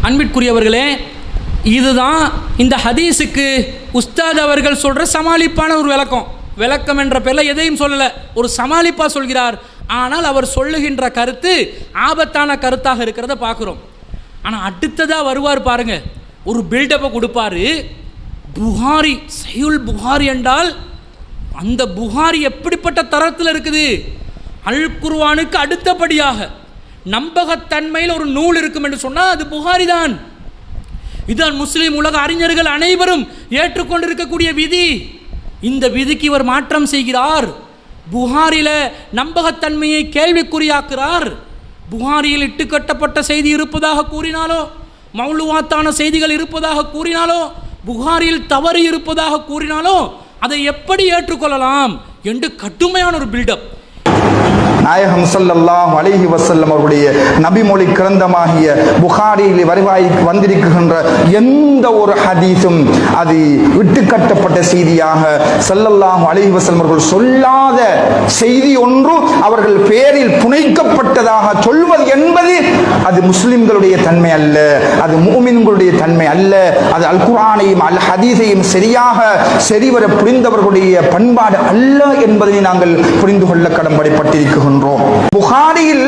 அன்பிற்குரியவர்களே, இதுதான் இந்த ஹதீஸுக்கு உஸ்தாத் அவர்கள் சொல்கிற சமாளிப்பான ஒரு விளக்கம் என்ற பேரில் எதையும் சொல்லலை, ஒரு சமாளிப்பாக சொல்கிறார். ஆனால் அவர் சொல்லுகின்ற கருத்து ஆபத்தான கருத்தாக இருக்கிறத பார்க்குறோம். ஆனால் அடுத்ததாக வருவார் பாருங்க, ஒரு பில்டப்பை கொடுப்பாரு. புகாரி, சஹீஹுல் புகாரி என்றால் அந்த புகாரி எப்படிப்பட்ட தரத்தில் இருக்குது? அல் குர்ஆனுக்கு அடுத்தபடியாக நம்பகத்தன்மையில் ஒரு நூல் இருக்கும் என்று சொன்னால் அது புகாரி தான். இதுதான் முஸ்லீம் உலக அறிஞர்கள் அனைவரும் ஏற்றுக்கொண்டிருக்கக்கூடிய விதி. இந்த விதிக்கு இவர் மாற்றம் செய்கிறார். புகாரில நம்பகத்தன்மையை கேள்விக்குறியாக்குறார். புகாரியில் இட்டுக்கட்டப்பட்ட செய்தி இருப்பதாக கூறினாலோ, மௌலுவாத்தான செய்திகள் இருப்பதாக கூறினாலோ, புகாரியில் தவறு இருப்பதாக கூறினாலோ அதை எப்படி ஏற்றுக்கொள்ளலாம் என்று கடுமையான ஒரு பில்டப். நாயகம் ஸல்லல்லாஹு அலைஹி வஸல்லம் அவருடைய நபிமொழி கிரந்தமாகிய புகாரியில் வருவாய் வந்திருக்கின்ற எந்த ஒரு ஹதீஸும் அது இட்டுக்கட்டப்பட்ட செய்தியாக ஸல்லல்லாஹு அலைஹி வஸல்லம் அவர்கள் சொல்லாத செய்தி ஒன்று அவர்கள் பேரில் புனைக்கப்பட்டதாக சொல்வது என்பது அது முஸ்லிம்களுடைய தன்மை அல்ல, அது முஃமின்களுடைய தன்மை அல்ல, அது அல் குர்ஆனையும் அல் ஹதீஸையும் சரியாக சரிவர புரிந்தவர்களுடைய பண்பாடு அல்ல என்பதை நாங்கள் புரிந்து கொள்ள கடமைப்பட்டிருக்கிறோம். புகாரியில்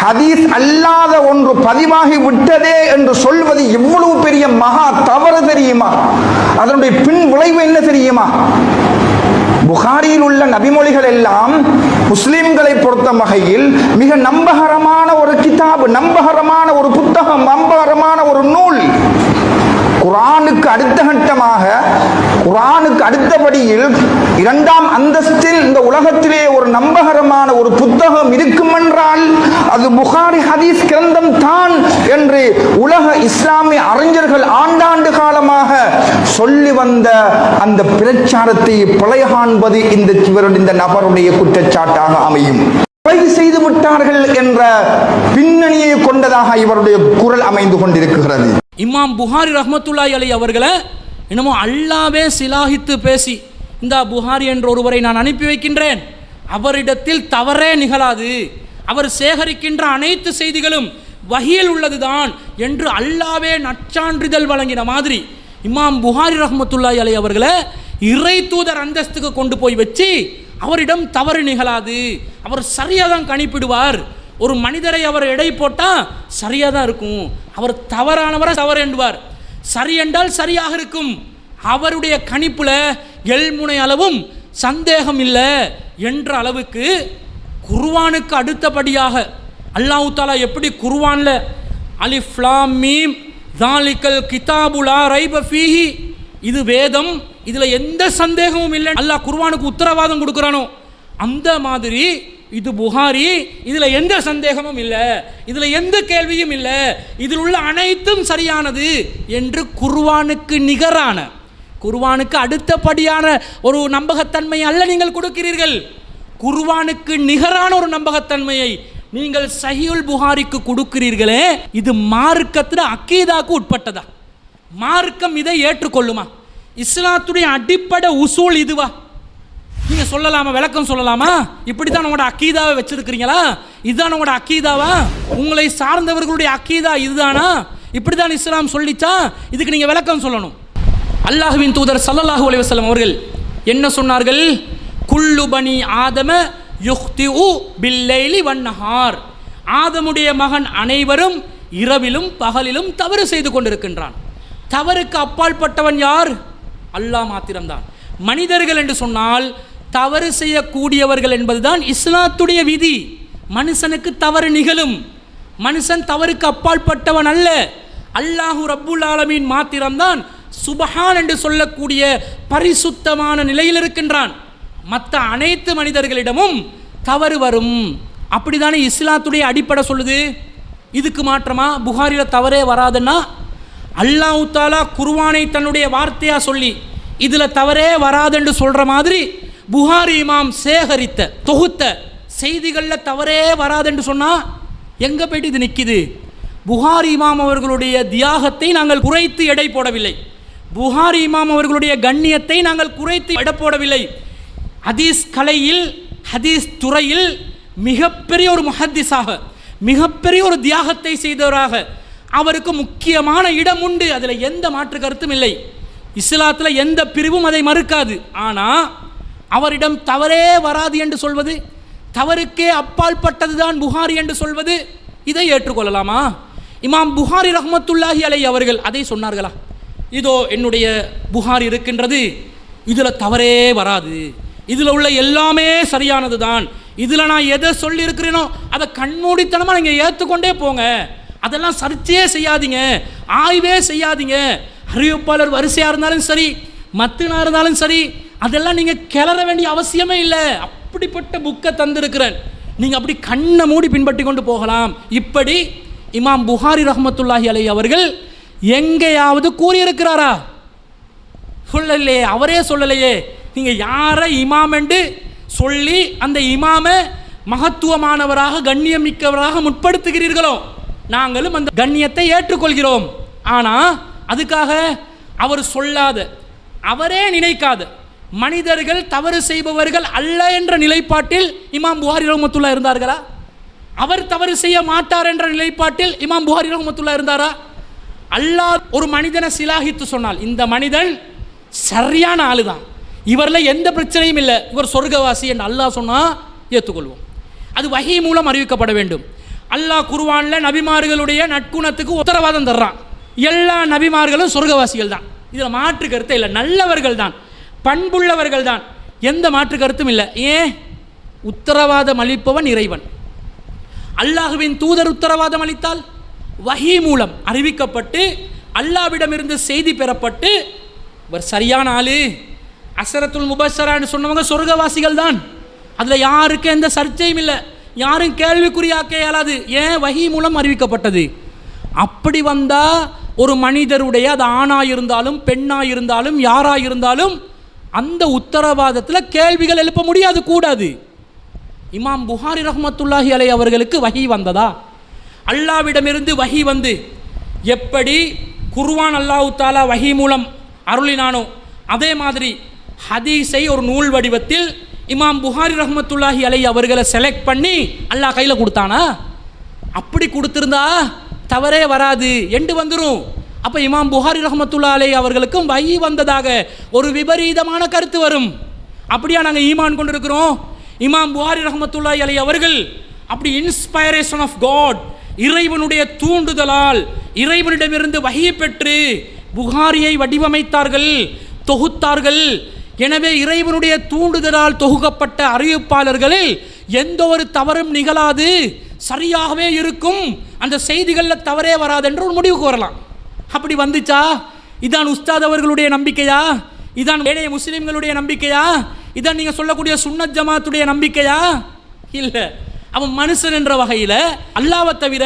ஹதீஸ் அல்லாத ஒன்று பதிவாகி விட்டதே என்று சொல்வது எவ்வளவு பெரிய மகா தவறு தெரியுமா? அதனுடைய பின் விளைவு என்ன தெரியுமா? புகாரியில் உள்ள நபிமொழிகள் எல்லாம் முஸ்லிம்களை பொறுத்த வகையில் மிக நம்பகரமான ஒரு கிதாபு, நம்பகரமான ஒரு புத்தகம், நம்பகரமான ஒரு நூல். குர்ஆனுக்கு அடுத்த கட்டமாக, குர்ஆனுக்கு அடுத்தபடியில் இரண்டாம் அந்தஸ்தில் இந்த உலகத்திலே ஒரு நம்பகரமான ஒரு புத்தகம் இருக்கும் என்றால் அது புகாரி ஹதீஸ் கிரந்தம் தான் என்று உலக இஸ்லாமிய அறிஞர்கள் ஆண்டாண்டு காலமாக சொல்லி வந்த அந்த பிரச்சாரத்தை பிழை காண்பது இந்த நபருடைய குற்றச்சாட்டாக அமையும். கொலை செய்து விட்டார்கள் என்ற பின்னணியை கொண்டதாக இவருடைய குரல் அமைந்து கொண்டிருக்கிறது. இமாம் புகாரி ரஹ்மத்துல்லாஹி அலைஹி அவர்களை என்னமோ அல்லாவே சிலாகித்து பேசி, இந்த புகாரி என்ற ஒருவரை நான் அனுப்பி வைக்கின்றேன், அவரிடத்தில் தவறே நிகழாது, அவர் சேகரிக்கின்ற அனைத்து செய்திகளும் வஹீயில் உள்ளதுதான் என்று அல்லாவே நற்சான்றிதழ் வழங்கின மாதிரி இமாம் புகாரி ரஹ்மத்துல்லாஹி அலைஹி அவர்களை இறை தூதர் அந்தஸ்துக்கு கொண்டு போய் வச்சு அவரிடம் தவறு நிகழாது, அவர் சரியாக தான் கணிப்பிடுவார், ஒரு மனிதரை அவர் எடை போட்டால் சரியாக தான் இருக்கும், அவர் தவறானவரை தவறு என்பார், சரி என்றால் சரியாக இருக்கும், அவருடைய கணிப்பில் எல்முனை அளவும் சந்தேகம் இல்லை என்ற அளவுக்கு குர்ஆனுக்கு அடுத்தபடியாக அல்லாஹ் தஆலா எப்படி குர்ஆனில் அலிஃப் லாம் மீம் ஸாலிகல் கிதாபு லா ரைப ஃபீஹி, இது வேதம், இதில் எந்த சந்தேகமும் இல்லை அல்லாஹ் குர்ஆனுக்கு உத்தரவாதம் கொடுக்குறானோ, அந்த மாதிரி இது புகாரி, இதில் எந்த சந்தேகமும் இல்லை, இதில் எந்த கேள்வியும் இல்லை, இதில் உள்ள அனைத்தும் சரியானது என்று குர்ஆனுக்கு நிகரான, குர்ஆனுக்கு அடுத்தபடியான ஒரு நம்பகத்தன்மை அல்ல நீங்கள் கொடுக்கிறீர்கள். குர்ஆனுக்கு நிகரான ஒரு நம்பகத்தன்மையை நீங்கள் சஹீஹுல் புகாரிக்கு கொடுக்கிறீர்களே, இது மார்க்கத்தில் அக்கீதாக்கு உட்பட்டதா? மார்க்கம் இதை ஏற்றுக்கொள்ளுமா? இஸ்லாத்துடைய அடிப்படை உசூல் இதுவா? நீங்கள் சொல்லலாமா, விளக்கம் சொல்லலாமா? இப்படி தான் உங்களோட அக்கீதாவை வச்சிருக்கிறீங்களா? இதுதான் உங்களோட அக்கீதாவா? உங்களை சார்ந்தவர்களுடைய அக்கீதா இதுதானா? இப்படி தான் இஸ்லாம் சொல்லிச்சா? இதுக்கு நீங்கள் விளக்கம் சொல்லணும். அல்லாஹ்வின் தூதர் ஸல்லல்லாஹு அலைஹி வஸல்லம் அவர்கள் என்ன சொன்னார்கள்? குல்லு பனி ஆதம யுக்திஉ பில்லைலி வன்னஹார், ஆதமுடைய மகன் அனைவரும் இரவிலும் பகலிலும் தவறு செய்து கொண்டிருக்கின்றான். தவறுக்கு அப்பாற்பட்டவன் யார்? அல்லாஹ் மாத்திரம்தான். மனிதர்கள் என்று சொன்னால் தவறு செய்யக்கூடியவர்கள் என்பதுதான் இஸ்லாத்துடைய விதி. மனுஷனுக்கு தவறு நிகழும், மனுஷன் தவறுக்கு அப்பாற்பட்டவன் அல்ல. அல்லாஹு ரப்புல் ஆலமீன் மாத்திரம்தான் சுபஹான் என்று சொல்லக்கூடிய பரிசுத்தமான நிலையில் இருக்கின்றான். மற்ற அனைத்து மனிதர்களிடமும் தவறு வரும். அப்படிதானே இஸ்லாத்துடைய அடிப்படை சொல்லுது. இதுக்கு மாற்றமா புகாரியில் தவறே வராதுன்னா அல்லாஹ் தஆலா குர்ஆனை தன்னுடைய வார்த்தையாக சொல்லி இதில் தவறே வராதுன்னு சொல்கிற மாதிரி புகாரி இமாம் சேகரித்த தொகுத்த செய்திகளில் தவறே வராதுன்னு சொன்னால் எங்கே போய்ட்டு இது நிற்கிது? புகாரி இமாம் அவர்களுடைய தியாகத்தை நாங்கள் குறைத்து எடை போடவில்லை, புகாரி இமாம் அவர்களுடைய கண்ணியத்தை நாங்கள் குறைத்து எடை போடவில்லை. ஹதீஸ் கலையில், ஹதீஸ் துறையில் மிகப்பெரிய ஒரு முஹத்திஸாக, மிகப்பெரிய ஒரு தியாகத்தை செய்தவராக அவருக்கு முக்கியமான இடம் உண்டு. அதில் எந்த மாற்று கருத்தும் இல்லை. இஸ்லாத்தில் எந்த பிரிவும் அதை மறுக்காது. ஆனால் அவரிடம் தவறே வராது என்று சொல்வது, தவறுக்கே அப்பால் பட்டதுதான் புகாரி என்று சொல்வது, இதை ஏற்றுக்கொள்ளலாமா? இமாம் புகாரி ரஹ்மத்துல்லாஹி அலைஹி அவர்கள் அதை சொன்னார்களா? இதோ என்னுடைய புகாரி இருக்கின்றது, இதில் தவறே வராது, இதில் உள்ள எல்லாமே சரியானது தான், இதில் நான் எதை சொல்லியிருக்கிறேனோ அதை கண்மூடித்தனமாக நீங்கள் ஏற்றுக்கொண்டே போங்க, அதெல்லாம் சர்ச்சையே செய்யாதீங்க, ஆய்வே செய்யாதீங்க, அறிவிப்பாளர் வரிசையாக இருந்தாலும் சரி, மத்தினாக இருந்தாலும் சரி, அதெல்லாம் நீங்கள் கிளற வேண்டிய அவசியமே இல்லை, அப்படிப்பட்ட புக்கை தந்திருக்கிறேன், நீங்கள் அப்படி கண்ணை மூடி பின்பற்றி கொண்டு போகலாம். இப்படி இமாம் புகாரி ரஹ்மத்துல்லாஹி அலைஹி அவர்கள் எங்கேயாவது கூறியிருக்கிறாரா? சொல்லலையே, அவரே சொல்லலையே. நீங்கள் யாரை இமாம் என்று சொல்லி அந்த இமாமை மகத்துவமானவராக கண்ணியமிக்கவராக முற்படுத்துகிறீர்களோ நாங்களும் அந்த கண்ணியத்தை ஏற்றுக்கொள்கிறோம். ஆனால் அதுக்காக அவர் சொல்லாத, அவரே நினைக்காத மனிதர்கள் தவறு செய்பவர்கள் அல்ல என்ற நிலைப்பாட்டில் இமாம் புகாரி ரஹ்மத்துல்லாஹி இருந்தார்களா? அவர் தவறு செய்ய மாட்டார் என்ற நிலைப்பாட்டில் இமாம் புகாரி ரஹ்மத்துல்லாஹி இருந்தாரா? அல்லாஹ் ஒரு மனிதனை சிலாகித்து சொன்னால், இந்த மனிதன் சரியான ஆளு தான், இவரில் எந்த பிரச்சனையும் இல்லை, இவர் சொர்க்கவாசி என்று அல்லாஹ் சொன்னால் ஏற்றுக்கொள்வோம். அது வஹி மூலம் அறிவிக்கப்பட வேண்டும். அல்லாஹ் குர்ஆனில் நபிமார்களுடைய நற்குணத்துக்கு உத்தரவாதம் தர்றான். எல்லா நபிமார்களும் சொர்க்கவாசிகள் தான், இதில் மாற்று கருத்து இல்லை, நல்லவர்கள் தான், பண்புள்ளவர்கள் தான், எந்த மாற்று கருத்தும் இல்லை. ஏன்? உத்தரவாதம் அளிப்பவன் இறைவன். அல்லாஹ்வின் தூதர் உத்தரவாதம் அளித்தால் வஹி மூலம் அறிவிக்கப்பட்டு அல்லாஹ்விடமிருந்து செய்தி பெறப்பட்டு இவர் சரியான ஆளு, அஸரத்துல் முபஷ்ஷரான்னு சொன்னவங்க சொர்க்கவாசிகள் தான், அதில் யாருக்கு எந்த சர்ச்சையும் இல்லை, யாரும் கேள்விக்குறியாக்க இயலாது. ஏன்? வஹி மூலம் அறிவிக்கப்பட்டது. அப்படி வந்தால் ஒரு மனிதருடைய, அது ஆணாக இருந்தாலும் பெண்ணாக இருந்தாலும் யாராக இருந்தாலும் அந்த உத்தரவாதத்தில் கேள்விகள் எழுப்ப முடியாது, கூடாது. இமாம் புகாரி ரஹ்மத்துல்லாஹி அலைஹி அவர்களுக்கு வஹி வந்ததா? அல்லாஹ்விடமிருந்து வஹி வந்து எப்படி குர்ஆன் அல்லாஹ் தஆலா வஹி மூலம் அருளினானோ அதே மாதிரி ஹதீஸை ஒரு நூல் வடிவத்தில் இமாம் புகாரி ரஹ்மத்துல்லாஹி அலைஹி அவர்களை செலக்ட் பண்ணி அல்லாஹ் கையில் கொடுத்தானா? அப்படி கொடுத்திருந்தா தவறே வராது என்று வந்துடும். அப்போ இமாம் புகாரி ரஹ்மத்துல்லாஹி அலைஹி அவர்களுக்கும் வஹி வந்ததாக ஒரு விபரீதமான கருத்து வரும். அப்படியா நாங்கள் ஈமான் கொண்டிருக்கிறோம்? இமாம் புகாரி ரஹ்மத்துல்லாஹி அலைஹி அவர்கள் அப்படி இன்ஸ்பைரேஷன் ஆஃப் காட், இறைவனுடைய தூண்டுதலால் இறைவனிடமிருந்து வஹி பெற்று புகாரியை வடிவமைத்தார்கள், தொகுத்தார்கள். எனவே இறைவனுடைய தூண்டுதலால் தொகுக்கப்பட்ட அறிவிப்பாளர்களில் எந்த ஒரு தவறும் நிகழாது, சரியாகவே இருக்கும், அந்த செய்திகளில் தவறே வராது என்று ஒரு முடிவுக்கு வரலாம். அப்படி வந்துச்சா? இதான் உஸ்தாத் அவர்களுடைய நம்பிக்கையா? இதான் ஏனைய முஸ்லிம்களுடைய நம்பிக்கையா? இதான் நீங்கள் சொல்லக்கூடிய சுன்னத் ஜமாத்துடைய நம்பிக்கையா? இல்லை. அவன் மனுஷன் என்ற வகையில் அல்லாஹ்வை தவிர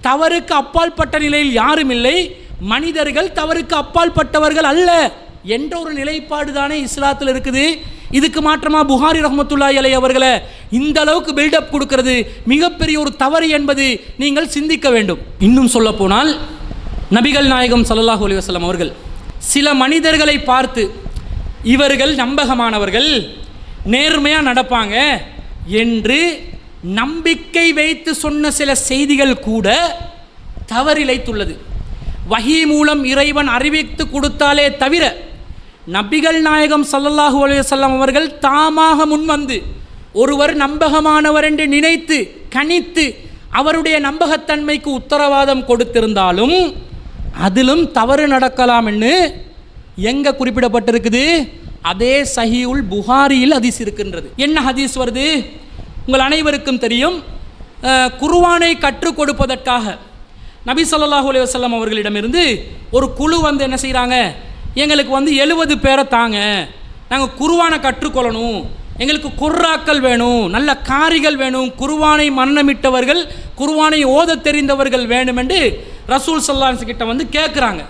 தவறுக்கு அப்பால் பட்ட நிலையில் யாரும் இல்லை, மனிதர்கள் தவறுக்கு அப்பால் பட்டவர்கள் அல்ல என்ற ஒரு நிலைப்பாடு தானே இஸ்லாத்தில் இருக்குது. இதுக்கு மாற்றமா புகாரி ரஹ்மத்துல்லாஹி அலைஹி அவர்களை இந்த அளவுக்கு பில்டப் கொடுக்கிறது மிகப்பெரிய ஒரு தவறு என்பது நீங்கள் சிந்திக்க வேண்டும். இன்னும் சொல்ல போனால் நபிகள் நாயகம் ஸல்லல்லாஹு அலைஹி வஸல்லம் அவர்கள் சில மனிதர்களை பார்த்து இவர்கள் நம்பகமானவர்கள், நேர்மையாக நடப்பாங்க என்று நம்பிக்கை வைத்து சொன்ன சில செய்திகள் கூட தவறிழைத்துள்ளது. வஹி மூலம் இறைவன் அறிவித்து கொடுத்தாலே தவிர நபிகள் நாயகம் ஸல்லல்லாஹு அலைஹி வஸல்லம் அவர்கள் தாமாக முன்வந்து ஒருவர் நம்பகமானவர் என்று நினைத்து கணித்து அவருடைய நம்பகத்தன்மைக்கு உத்தரவாதம் கொடுத்திருந்தாலும் அதிலும் தவறு நடக்கலாம் என்று எங்கே குறிப்பிடப்பட்டிருக்குது? அதே சஹீஹுல் புகாரியில் ஹதீஸ் இருக்கின்றது. என்ன ஹதீஸ் வருது? உங்கள் அனைவருக்கும் தெரியும். குர்ஆனை கற்றுக் கொடுப்பதற்காக நபி ஸல்லல்லாஹு அலைஹி வஸல்லம் அவர்களிடமிருந்து ஒரு குழு வந்து என்ன செய்கிறாங்க, எங்களுக்கு 70 பேரை தாங்க, நாங்கள் குர்ஆனை கற்றுக்கொள்ளணும், எங்களுக்கு குர்ராக்கள் வேணும், நல்ல காரிகள் வேணும், குர்ஆனை மன்னமிட்டவர்கள், குர்ஆனை ஓத தெரிந்தவர்கள் வேணும் என்று ரசூல் ஸல்லல்லாஹு அலைஹி வஸல்லம் கிட்ட வந்து கேட்குறாங்க.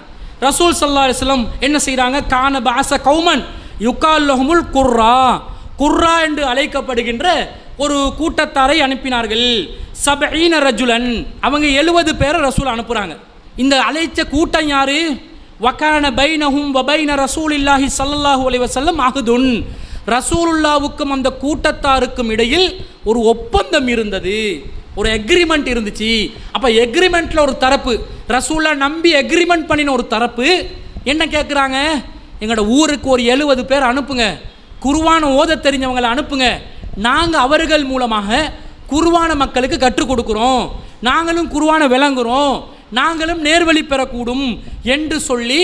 ரசூல் ஸல்லல்லாஹு அலைஹி வஸல்லம் என்ன செய்கிறாங்க? கான பாஸ கௌமன் யுகால்லஹுமுல் குர்ரா, குர்ரா என்று அழைக்கப்படுகின்ற ஒரு கூட்டத்தாரை அனுப்பினார்கள். 70 ரஜுலன், அவங்க 70 பேரை ரசூல் அனுப்புகிறாங்க. இந்த அழைச்ச கூட்டம் யாரு? வகான பைனஹும் வபைன ரசூலில்லாஹி ஸல்லல்லாஹு அலைஹி வஸல்லம் அஹ்துன், ரசூலுல்லாவுக்கும் அந்த கூட்டத்தாருக்கும் இடையில் ஒரு ஒப்பந்தம் இருந்தது. ஒரு எக்ரிமெண்ட் இருந்துச்சு. அப்போ எக்ரிமெண்ட்டில் ஒரு தரப்பு, ரசூலை நம்பி எக்ரிமெண்ட் பண்ணின ஒரு தரப்பு என்ன கேட்குறாங்க, எங்களோட ஊருக்கு ஒரு 70 பேர் அனுப்புங்க, குர்ஆனை ஓத தெரிஞ்சவங்களை அனுப்புங்க, நாங்கள் அவர்கள் மூலமாக குர்ஆனை மக்களுக்கு கற்றுக் கொடுக்குறோம், நாங்களும் குர்ஆனை விளங்குறோம், நாங்களும் நேர்வழி பெறக்கூடும் என்று சொல்லி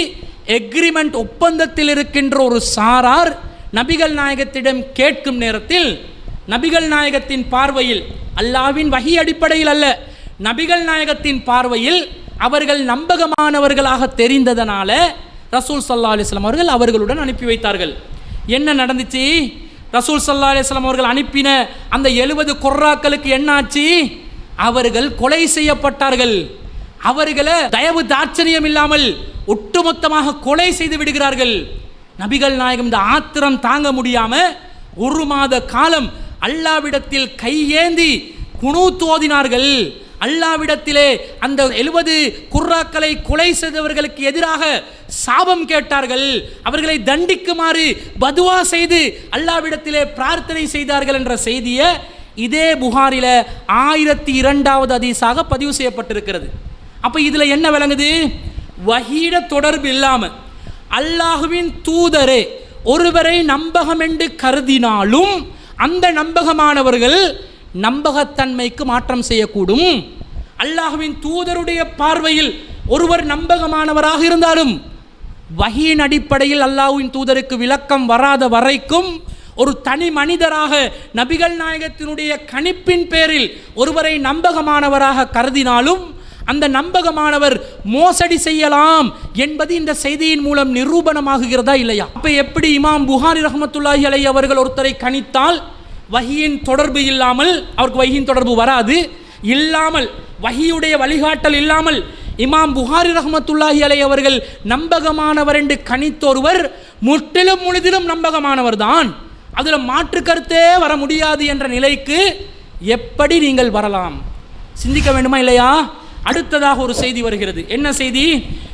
எக்ரிமெண்ட் ஒப்பந்தத்தில் இருக்கின்ற ஒரு சாரார் நபிகள் நாயகத்திடம் கேட்கும் நேரத்தில் நபிகள் நாயகத்தின் பார்வையில், அல்லாஹ்வின் வஹி அடிப்படையில் அல்ல, நபிகள் நாயகத்தின் பார்வையில் அவர்கள் நம்பகமானவர்களாக தெரிந்ததனால ரசூல் ஸல்லல்லாஹு அலைஹி வஸல்லம் அவர்கள் அவர்களுடன் அனுப்பி வைத்தார்கள். என்ன நடந்துச்சு? ரசூல் ஸல்லல்லாஹு அலைஹி வஸல்லம் அவர்கள் அனுப்பின அந்த 70 குர்ராக்களுக்கு என்ன ஆச்சு? அவர்கள் கொலை செய்யப்பட்டார்கள். அவர்களை தயவு தாட்சணியம் இல்லாமல் ஒட்டுமொத்தமாக கொலை செய்து விடுகிறார்கள். நபிகள் நாயகம் இந்த ஆத்திரம் தாங்க முடியாம 1 மாத காலம் அல்லாஹ்விடத்தில் கையேந்தி குனூத் ஓதினார்கள். அல்லாஹ்விடத்திலே அந்த 70 குர்ராக்களை கொலை செய்தவர்களுக்கு எதிராக சாபம் கேட்டார்கள். அவர்களை தண்டிக்குமாறு பதுவா செய்து அல்லாஹ்விடத்திலே பிரார்த்தனை செய்தார்கள் என்ற செய்தியை இதே புகாரில 1002வது ஹதீஸாக பதிவு செய்யப்பட்டிருக்கிறது. அப்போ இதில் என்ன விளங்குது? வஹீட தொடர்பு இல்லாமல் அல்லாஹுவின் தூதரே ஒருவரை நம்பகம் என்று கருதினாலும் அந்த நம்பகமானவர்கள் நம்பகத்தன்மைக்கு மாற்றம் செய்யக்கூடும். அல்லாஹுவின் தூதருடைய பார்வையில் ஒருவர் நம்பகமானவராக இருந்தாலும் வஹீயின் அடிப்படையில் அல்லாஹ்வின் தூதருக்கு விளக்கம் வராத வரைக்கும் ஒரு தனி மனிதராக நபிகள் நாயகத்தினுடைய கணிப்பின் பேரில் ஒருவரை நம்பகமானவராக கருதினாலும் அந்த நம்பகமானவர் மோசடி செய்யலாம் என்பது இந்த செய்தியின் மூலம் நிரூபணமாகுகிறதா இல்லையா? அப்ப எப்படி இமாம் புகாரி ரஹ்மத்துல்லாஹி அலைஹி அவர்கள் ஒருத்தரை கணித்தால் வஹியின் தொடர்பு இல்லாமல், அவருக்கு வஹியின் தொடர்பு வராது, இல்லாமல் வஹியுடைய வழிகாட்டல் இல்லாமல் இமாம் புகாரி ரஹ்மத்துல்லாஹி அலைஹி அவர்கள் நம்பகமானவர் என்று கணித்தொருவர் முற்றிலும் முழுதிலும் நம்பகமானவர் தான், அதில் மாற்று கருத்தே வர முடியாது என்ற நிலைக்கு எப்படி நீங்கள் வரலாம்? சிந்திக்க வேண்டுமா இல்லையா? அடுத்ததாக ஒரு செய்தி வருகிறது. என்ன செய்தி?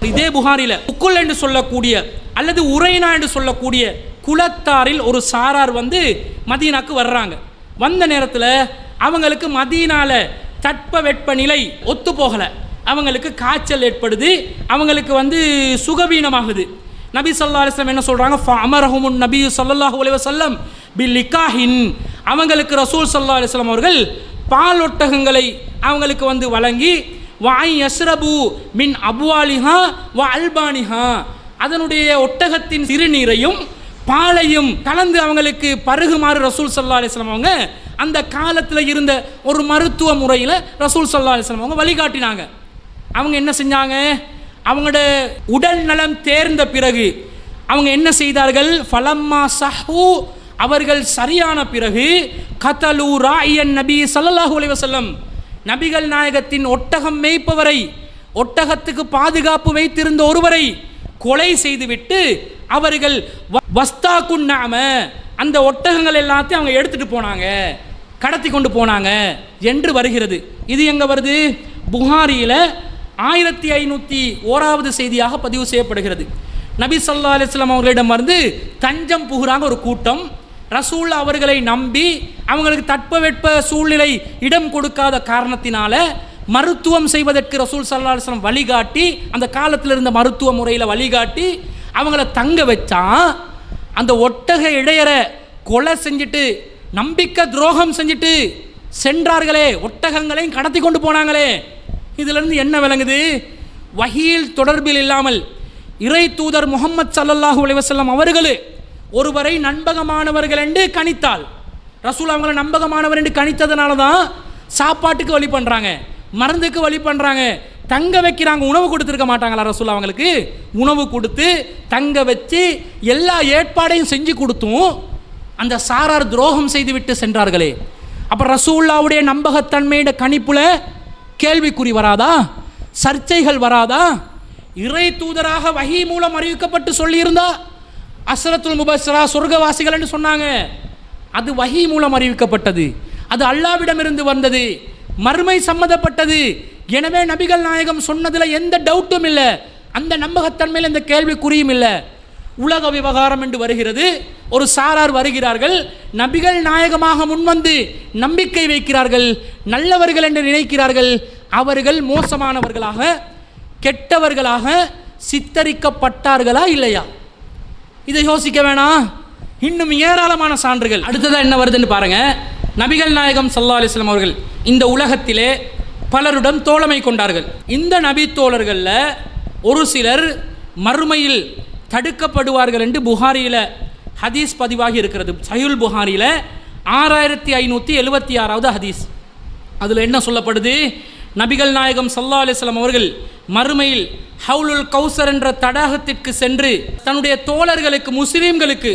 இதே புகாரில உக்குல் என்று சொல்லக்கூடிய அல்லது உரைனா என்று சொல்லக்கூடிய குலத்தாரில் ஒரு சாரார் வந்து மதீனாக்கு வர்றாங்க. வந்த நேரத்தில் அவங்களுக்கு மதீனால தட்ப வெப்ப நிலை ஒத்து போகலை, அவங்களுக்கு காய்ச்சல் ஏற்படுது, அவங்களுக்கு வந்து சுகவீனமாகுது. நபி ஸல்லல்லாஹு அலைஹி வஸல்லம் என்ன சொல்றாங்க? ஃபஅமரஹுமுன் நபி ஸல்லல்லாஹு அலைஹி வஸல்லம் பில்லிகாஹின், அவங்களுக்கு ரசூல் ஸல்லல்லாஹு அலைஹி வஸல்லம் அவர்கள் பால் ஒட்டகங்களை அவங்களுக்கு வந்து வழங்கி வாய் யஸ்ரபு மின் அப்வாலிஹா வ அல்பானிஹா, அதனுடைய ஒட்டகத்தின் சிறுநீரையும் பாலையும் கலந்து அவங்களுக்கு பருகுமாறு ரசூல் ஸல்லல்லாஹு அலைஹி வஸல்லம் அவங்க அந்த காலத்தில் இருந்த ஒரு மருத்துவ முறையில் ரசூல் ஸல்லல்லாஹு அலைஹி வஸல்லம் அவங்க வழிகாட்டினாங்க. அவங்க என்ன செஞ்சாங்க? அவங்களோட உடல் நலம் தேர்ந்த பிறகு அவங்க என்ன செய்தார்கள்? ஃபலம்மா சஹு, அவர்கள் சரியான பிறகு கதலு ராயன் நபி ஸல்லல்லாஹு அலைஹி வஸல்லம், நபிகள் நாயகத்தின் ஒட்டகம் மேய்ப்பவரை, ஒட்டகத்துக்கு பாதுகாப்பு வைத்திருந்த ஒருவரை கொலை செய்துவிட்டு அவர்கள் வஸ்தாக்குன்னாம, அந்த ஒட்டகங்கள் எல்லாத்தையும் அவங்க எடுத்துட்டு போனாங்க, கடத்தி கொண்டு போனாங்க என்று வருகிறது. இது எங்க வருது? புகாரியில 1501வது செய்தியாக பதிவு செய்யப்படுகிறது. நபி ஸல்லல்லாஹு அலைஹி வஸல்லம் அவர்களிடம் வந்து தஞ்சம் புகுறாங்க ஒரு கூட்டம். ரசூல் அவர்களை நம்பி அவங்களுக்கு தட்பவெட்ப சூழ்நிலை இடம் கொடுக்காத காரணத்தினால மருத்துவம் செய்வதற்கு ரசூல் ஸல்லல்லாஹு அலைஹி வஸல்லம் வழிகாட்டி, அந்த காலத்தில் இருந்த மருத்துவ முறையில் வழிகாட்டி அவங்கள தங்க வச்சா, அந்த ஒட்டக இடையரை கொலை செஞ்சுட்டு நம்பிக்கை துரோகம் செஞ்சுட்டு சென்றார்களே, ஒட்டகங்களையும் கடத்தி கொண்டு போனாங்களே. இதிலிருந்து என்ன விளங்குது? வஹீல் தொடர்பில் இல்லாமல் இறை தூதர் முஹம்மது ஸல்லல்லாஹு அலைஹி வஸல்லம் அவர்களே ஒருவரை நம்பகமானவர்கள் என்று கணித்தால், ரசூல் அவங்களை நம்பகமானவர் என்று கணித்ததுனால தான் சாப்பாட்டுக்கு வழி பண்ணுறாங்க, மருந்துக்கு வழி பண்ணுறாங்க, தங்க வைக்கிறாங்க. உணவு கொடுத்துருக்க மாட்டாங்களா ரசூல்? அவங்களுக்கு உணவு கொடுத்து தங்க வச்சு எல்லா ஏற்பாடையும் செஞ்சு கொடுத்தும் அந்த சாரார் துரோகம் செய்துவிட்டு சென்றார்களே. அப்போ ரசூல்லாவுடைய நம்பகத்தன்மையோட கணிப்புல கேள்விக்குறி வராதா? சர்ச்சைகள் வராதா? இறை தூதராக வஹி மூலம் அறிவிக்கப்பட்டு சொல்லியிருந்தா அஸ்ரத்துல் முபஷ்ஷரா சொர்க்கவாசிகள் என்று சொன்னாங்க, அது வஹி மூலம் அறிவிக்கப்பட்டது, அது அல்லாஹ்விடமிருந்து வந்தது, மறுமை சம்மந்தப்பட்டது. எனவே நபிகள் நாயகம் சொன்னதில் எந்த டவுட்டும் இல்லை, அந்த நம்பகத்தன்மையில் எந்த கேள்விக்குறியும் இல்லை. உலக விவகாரம் என்று வருகிறது, ஒரு சாரார் வருகிறார்கள், நபிகள் நாயகமாக முன்வந்து நம்பிக்கை வைக்கிறார்கள், நல்லவர்கள் என்று நினைக்கிறார்கள். அவர்கள் மோசமானவர்களாக, கெட்டவர்களாக சித்தரிக்கப்பட்டார்களா இல்லையா? இதை யோசிக்க வேணாம்? இன்னும் ஏராளமான சான்றுகள். அடுத்ததாக என்ன வருதுன்னு பாருங்க. நபிகள் நாயகம் ஸல்லல்லாஹு அலைஹி வஸல்லம் அவர்கள் இந்த உலகத்திலே பலருடன் தோழமை கொண்டார்கள். இந்த நபி தோழர்களில் ஒரு சிலர் மறுமையில் தடுக்கப்படுவார்கள் என்று புகாரியில் ஹதீஸ் பதிவாகி இருக்கிறது. சஹீஹுல் புகாரியில் 6576வது ஹதீஸ். அதில் என்ன சொல்லப்படுது? நபிகள் நாயகம் ஸல்லல்லாஹு அலைஹி வஸல்லம் அவர்கள் மறுமையில் ஹவுலுல் கௌசர் என்ற தடாகத்திற்கு சென்று தன்னுடைய தோழர்களுக்கு, முஸ்லீம்களுக்கு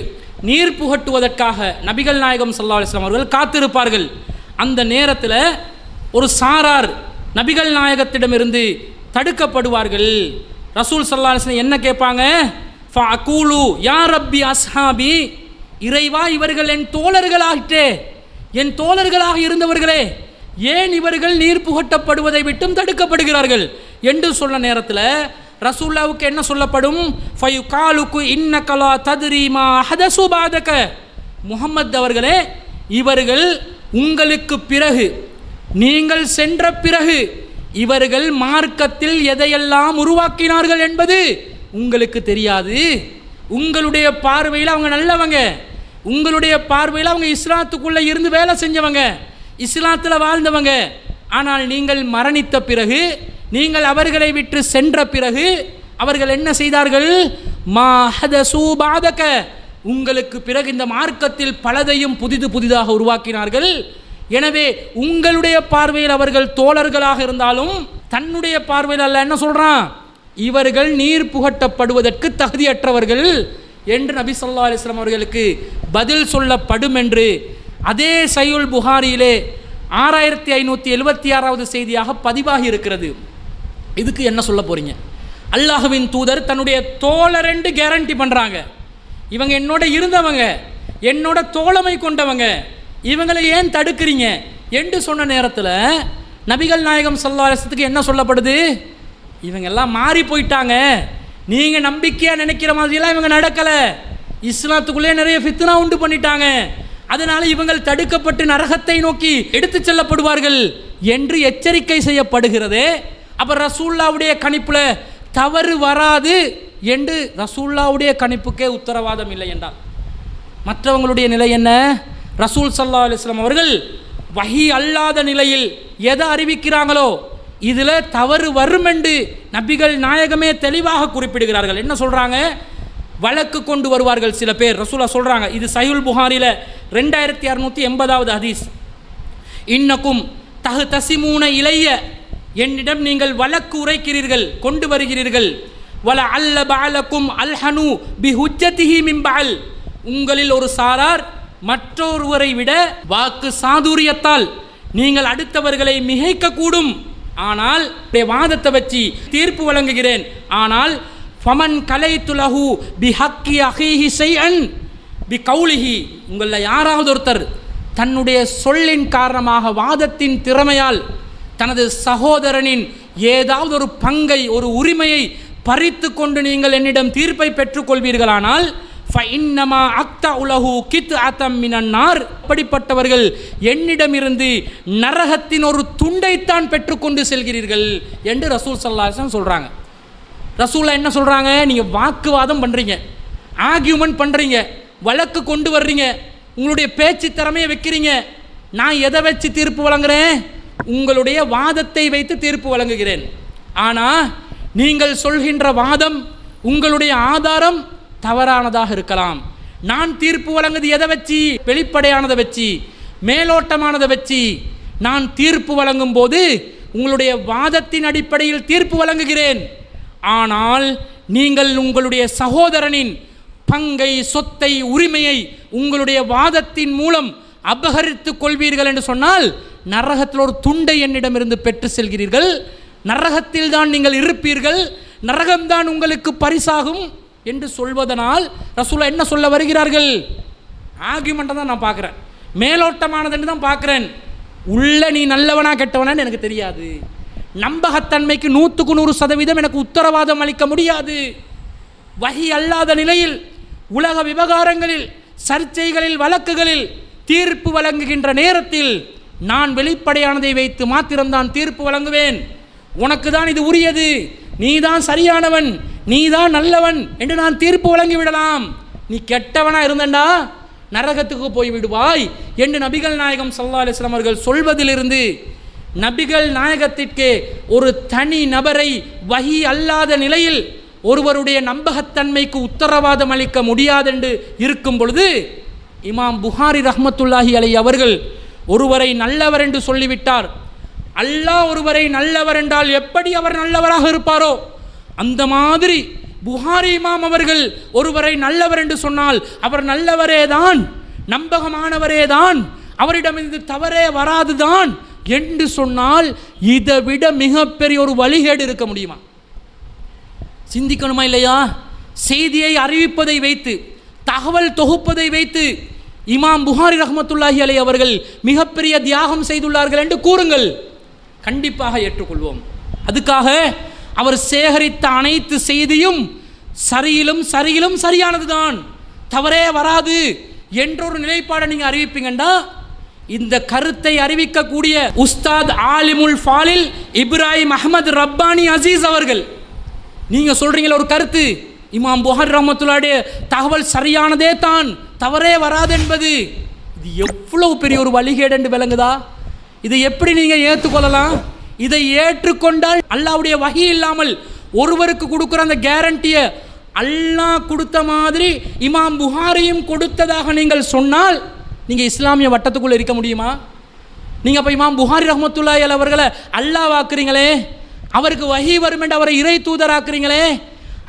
நீர் புகட்டுவதற்காக நபிகள் நாயகம் ஸல்லல்லாஹு அலைஹி வஸல்லம் அவர்கள் காத்திருப்பார்கள். அந்த நேரத்தில் ஒரு சாரார் நபிகள் நாயகத்திடமிருந்து தடுக்கப்படுவார்கள். ரசூல் ஸல்லல்லாஹு அலைஹி வஸல்லம் என்ன கேட்பாங்க? ஃபஅகூலு யா ரப்பி அஸ்ஹாபி, இறைவா இவர்கள் என் தோழர்களாகிட்டே, என் தோழர்களாக இருந்தவர்களே, ஏன் இவர்கள் நீர் புகட்டப்படுவதை விட்டும் தடுக்கப்படுகிறார்கள் என்று சொன்ன நேரத்தில் ரசூலுல்லாவுக்கு என்ன சொல்லப்படும்? ஃபயுகாலுக்கு இன்னகலா தத்ரீமா ஹதசு பாதக, முஹம்மத் அவர்களே, இவர்கள் உங்களுக்கு பிறகு, நீங்கள் சென்ற பிறகு இவர்கள் மார்க்கத்தில் எதையெல்லாம் உருவாக்கினார்கள் என்பது உங்களுக்கு தெரியாது. உங்களுடைய பார்வையில் அவங்க நல்லவங்க, உங்களுடைய பார்வையில் அவங்க இஸ்லாத்துக்குள்ளே இருந்து வேலை செஞ்சவங்க, இஸ்லாத்தில் வாழ்ந்தவங்க. ஆனால் நீங்கள் மரணித்த பிறகு, நீங்கள் அவர்களை விட்டு சென்ற பிறகு அவர்கள் என்ன செய்தார்கள்? மா ஹதசு பாதக, உங்களுக்கு பிறகு இந்த மார்க்கத்தில் பலதையும் புதிதாக உருவாக்கினார்கள். எனவே உங்களுடைய பார்வையில் அவர்கள் தோழர்களாக இருந்தாலும் தன்னுடைய பார்வையில் அல்ல என்ன சொல்றான்? இவர்கள் நீர் புகட்டப்படுவதற்கு தகுதியற்றவர்கள் என்று நபி ஸல்லல்லாஹு அலைஹி வஸல்லம் அவர்களுக்கு பதில் சொல்லப்படும் என்று அதே சஹீஹுல் புகாரியிலே 6576வது செய்தியாக பதிவாகி இருக்கிறது. இதுக்கு என்ன சொல்ல போறீங்க? அல்லாஹ்வின் தூதர் தன்னுடைய தோழர் என்று கேரண்டி பண்ணுறாங்க. இவங்க என்னோட இருந்தவங்க, என்னோட தோழமை கொண்டவங்க, இவங்களை ஏன் தடுக்கிறீங்க என்று சொன்ன நேரத்தில் நபிகள் நாயகம் ஸல்லல்லாஹு அலைஹி வஸல்லத்துக்கு என்ன சொல்லப்படுது? இவங்க எல்லாம் மாறி போயிட்டாங்க, நீங்கள் நம்பிக்கையாக நினைக்கிற மாதிரியெல்லாம் இவங்க நடக்கலை, இஸ்லாத்துக்குள்ளே நிறைய ஃபித்னா உண்டு பண்ணிட்டாங்க, அதனால் இவங்கள் தடுக்கப்பட்டு நரகத்தை நோக்கி எடுத்து செல்லப்படுவார்கள் என்று எச்சரிக்கை செய்யப்படுகிறது. அப்போ ரசூலுல்லாவுடைய கணிப்பில் தவறு வராது என்று ரசூலுல்லாவுடைய கணிப்புக்கே உத்தரவாதம் இல்லை என்றால் மற்றவங்களுடைய நிலை என்ன? ரசூல் ஸல்லல்லாஹு அலைஹி வஸல்லம் அவர்கள் வஹி அல்லாத நிலையில் எதை அறிவிக்கிறாங்களோ இதில் தவறு வரும் என்று நபிகள் நாயகமே தெளிவாக குறிப்பிடுகிறார்கள். என்ன சொல்கிறாங்க? வழக்கு கொண்டு வருவார்கள் சில பேர். ரசூலுல்லாஹ் சொல்கிறாங்க, இது சஹீஹுல் புகாரியில் 2680வது ஹதீஸ். இன்னக்கும் தஹ்தஸிமூன இலைய, என்னிடம் நீங்கள் வழக்கு உரைக்கிறீர்கள், கொண்டு வருகிறீர்கள். வல அல்ல பஅலக்கும் அல்ஹனு பிஹுஜ்ஜதிஹி மின் பஅல், உங்களில் ஒரு சாரார் மற்றொருவரை விட வாக்கு சாதுரியத்தால் நீங்கள் அடுத்தவர்களை மிகைக்கக்கூடும், ஆனால் வாதத்தை வச்சு தீர்ப்பு வழங்குகிறேன். ஆனால் ஃபமன் கலைத்துலஹு பிஹக்கி அஹீஹி ஷைஅன் பிகௌலிஹி, உங்களில் யாராவது ஒருத்தர் தன்னுடைய சொல்லின் காரணமாக, வாதத்தின் திறமையால் தனது சகோதரனின் ஏதாவது ஒரு பங்கை, ஒரு உரிமையை பறித்து கொண்டு நீங்கள் என்னிடம் தீர்ப்பை பெற்றுக்கொள்வீர்களானால் ஃபஇன்னமா அக்தஉ லஹு கித்அத்தம் மினன் நார், அப்படிப்பட்டவர்கள் என்னிடமிருந்து நரகத்தின் ஒரு துண்டைத்தான் பெற்றுக்கொண்டு செல்கிறீர்கள் என்று ரசூல் ஸல்லல்லாஹு அலைஹி வஸல்லம் சொல்கிறாங்க. ரசூலா என்ன சொல்கிறாங்க? நீங்கள் வாக்குவாதம் பண்ணுறீங்க, ஆர்கியூமெண்ட் பண்ணுறீங்க, வழக்கு கொண்டு வர்றீங்க, உங்களுடைய பேச்சு திறமையை வைக்கிறீங்க. நான் எதை வச்சு தீர்ப்பு வழங்குறேன்? உங்களுடைய வாதத்தை வைத்து தீர்ப்பு வழங்குகிறேன். ஆனால் நீங்கள் சொல்கின்ற வாதம், உங்களுடைய ஆதாரம் தவறானதாக இருக்கலாம். நான் தீர்ப்பு வழங்குது எதை வச்சு? வெளிப்படையானதை வச்சு, மேலோட்டமானதை வச்சு நான் தீர்ப்பு வழங்கும் போது உங்களுடைய வாதத்தின் அடிப்படையில் தீர்ப்பு வழங்குகிறேன். ஆனால் நீங்கள் உங்களுடைய சகோதரனின் பங்கை, சொத்தை, உரிமையை உங்களுடைய வாதத்தின் மூலம் அபகரித்து கொள்வீர்கள் என்று சொன்னால் நரகத்தில் ஒரு துண்டை என்னிடமிருந்து பெற்று செல்கிறீர்கள், நரகத்தில் தான் நீங்கள் இருப்பீர்கள், நரகம்தான் உங்களுக்கு பரிசாகும் என்று சொல்வதனால் ரசூலுல்லாஹ் என்ன சொல்ல வருகிறார்கள்? ஆர்கியூமெண்ட்டை தான் நான் பார்க்குறேன், மேலோட்டமானதுன்னு தான் பார்க்குறேன். உள்ள நீ நல்லவனா கெட்டவனான்னு எனக்கு தெரியாது. நம்பகத்தன்மைக்கு 100% எனக்கு உத்தரவாதம் அளிக்க முடியாது. வஹி அல்லாத நிலையில் உலக விவகாரங்களில் சர்ச்சைகளில் வழக்குகளில் தீர்ப்பு வழங்குகின்ற நேரத்தில் நான் வெளிப்படையானதை வைத்து மாத்திரம்தான் தீர்ப்பு வழங்குவேன். உனக்கு தான் இது உரியது, நீதான் சரியானவன், நீதான் நல்லவன் என்று நான் தீர்ப்பு வழங்கி விடலாம். நீ கெட்டவனா இருந்தண்டா நரகத்துக்கு போய் விடுவாய் என்று நபிகள் நாயகம் ஸல்லல்லாஹு அலைஹி வஸல்லம் அவர்கள் சொல்வதிலிருந்து நபிகள் நாயகத்திற்கு ஒரு தனி நபரை வஹி அல்லாத நிலையில் ஒருவருடைய நம்பகத்தன்மைக்கு உத்தரவாதம் அளிக்க முடியாதென்று இருக்கும் பொழுது இமாம் புகாரி ரஹ்மத்துல்லாஹி அலைஹி அவர்கள் ஒருவரை நல்லவர் என்று சொல்லிவிட்டார். அல்லாஹ் ஒருவரை நல்லவர் என்றால் எப்படி அவர் நல்லவராக இருப்பாரோ அந்த மாதிரி புகாரி இமாம் அவர்கள் ஒருவரை நல்லவர் என்று சொன்னால் அவர் நல்லவரே தான், நம்பகமானவரே தான், அவரிடமிருந்து தவறே வராதுதான் என்று சொன்னால் இதை விட மிகப்பெரிய ஒரு வழிகேடு இருக்க முடியுமா? சிந்திக்கணுமா இல்லையா? செய்தியை அறிவிப்பதை வைத்து, தகவல் தொகுப்பதை வைத்து இமாம் புகாரி ரஹ்மத்துல்லாஹி அலைஹி அவர்கள் மிகப்பெரிய தியாகம் செய்துள்ளார்கள் என்று கூறுங்கள், கண்டிப்பாக ஏற்றுக்கொள்வோம். அதுக்காக அவர் சேகரித்த அனைத்து செய்தியும் சரியிலும் சரியானதுதான், தவறே வராது என்றொரு நிலைப்பாடை நீங்கள் அறிவிப்பீங்கண்டா இந்த கருத்தை அறிவிக்கக்கூடிய உஸ்தாத் ஆலிமுல் ஃபாலில் இப்ராஹிம் அஹ்மத் ரப்பானி அசீஸ் அவர்கள், நீங்கள் சொல்கிறீங்களா ஒரு கருத்து இமாம் புகாரி ரஹ்மத்துல்லாஹி தகவல் சரியானதே தான், தவறே வராது என்பது, இது எவ்வளவு பெரிய ஒரு வழிகேடு என்று விளங்குதா? இதை எப்படி நீங்கள் ஏற்றுக்கொள்ளலாம்? இதை ஏற்றுக்கொண்டால் அல்லாஹ்வுடைய வஹி இல்லாமல் ஒருவருக்கு கொடுக்குற அந்த கேரண்டியை அல்லாஹ் கொடுத்த மாதிரி இமாம் புகாரியும் கொடுத்ததாக நீங்கள் சொன்னால் நீங்கள் இஸ்லாமிய வட்டத்துக்குள்ளே இருக்க முடியுமா? நீங்கள் அப்போ இமாம் புகாரி ரஹ்மத்துல்லாஹி அலைஹி அவர்களை அல்லாஹ் வாக்குறீங்களே, அவருக்கு வஹி வரும் என்று அவரை இறை தூதராக்குறீங்களே,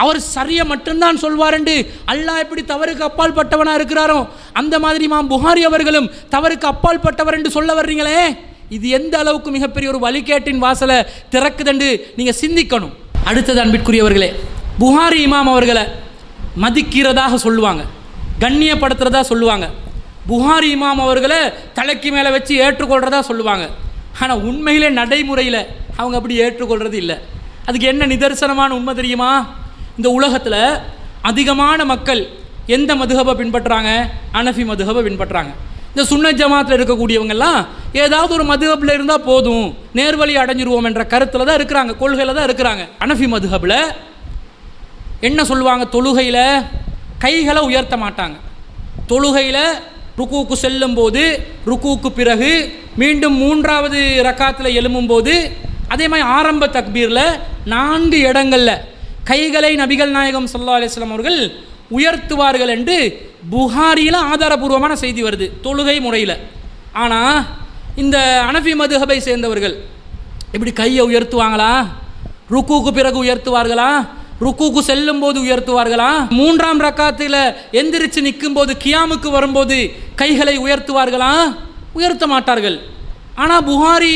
அவர் சரியை மட்டும்தான் சொல்வார் என்று அல்லாஹ் எப்படி தவறுக்கு அப்பால் பட்டவனாக இருக்கிறாரோ அந்த மாதிரி இமாம் புகாரி அவர்களும் தவறுக்கு அப்பால் பட்டவர் என்று சொல்ல வர்றீங்களே, இது எந்த அளவுக்கு மிகப்பெரிய ஒரு வழிகேட்டின் வாசலை திறக்குதுன்னு நீங்கள் சிந்திக்கணும். அடுத்தது அன்பிற்குரியவர்களே, புகாரி இமாம் அவர்களை மதிக்கிறதாக சொல்லுவாங்க, கண்ணியப்படுத்துகிறதா சொல்லுவாங்க, புகாரி இமாம் அவர்களை தலைக்கு மேலே வச்சு ஏற்றுக்கொள்கிறதா சொல்லுவாங்க. ஆனால் உண்மையிலே நடைமுறையில் அவங்க அப்படி ஏற்றுக்கொள்கிறது இல்லை. அதுக்கு என்ன நிதர்சனமான உண்மை தெரியுமா? இந்த உலகத்தில் அதிகமான மக்கள் எந்த மதுஹபை பின்பற்றுறாங்க? அனஃபி மதுஹபை பின்பற்றுறாங்க. இந்த சுன்னத் ஜமாத்தில் இருக்கக்கூடியவங்கெல்லாம் ஏதாவது ஒரு மதுஹபில் இருந்தால் போதும், நேர்வழி அடைஞ்சிருவோம் என்ற கருத்தில் தான் இருக்கிறாங்க, கொள்கையில் தான் இருக்கிறாங்க. அனஃபி மதுஹபில் என்ன சொல்லுவாங்க? தொழுகையில் கைகளை உயர்த்த மாட்டாங்க. தொழுகையில் ருக்கூக்கு செல்லும் போது, ருக்கூக்கு பிறகு மீண்டும் 3வது ரக்காத்தில் எழும்பும்போது, அதே மாதிரி ஆரம்ப தக்பீரில் 4 இடங்களில் கைகளை நபிகள் நாயகம் ஸல்லல்லாஹு அலைஹி வஸல்லம் அவர்கள் உயர்த்துவார்கள் என்று புகாரியில் ஆதாரபூர்வமான செய்தி வருது தொழுகை முறையில். ஆனால் இந்த அனஃபி மதுஹபை சேர்ந்தவர்கள் இப்படி கையை உயர்த்துவாங்களா? ருக்கூக்கு பிறகு உயர்த்துவார்களா? ருக்கூக்கு செல்லும் போது உயர்த்துவார்களா? 3ஆம் ரக்காத்தில் எந்திரிச்சு நிற்கும் போது, கியாமுக்கு வரும்போது கைகளை உயர்த்துவார்களா? உயர்த்த மாட்டார்கள். ஆனால் புகாரி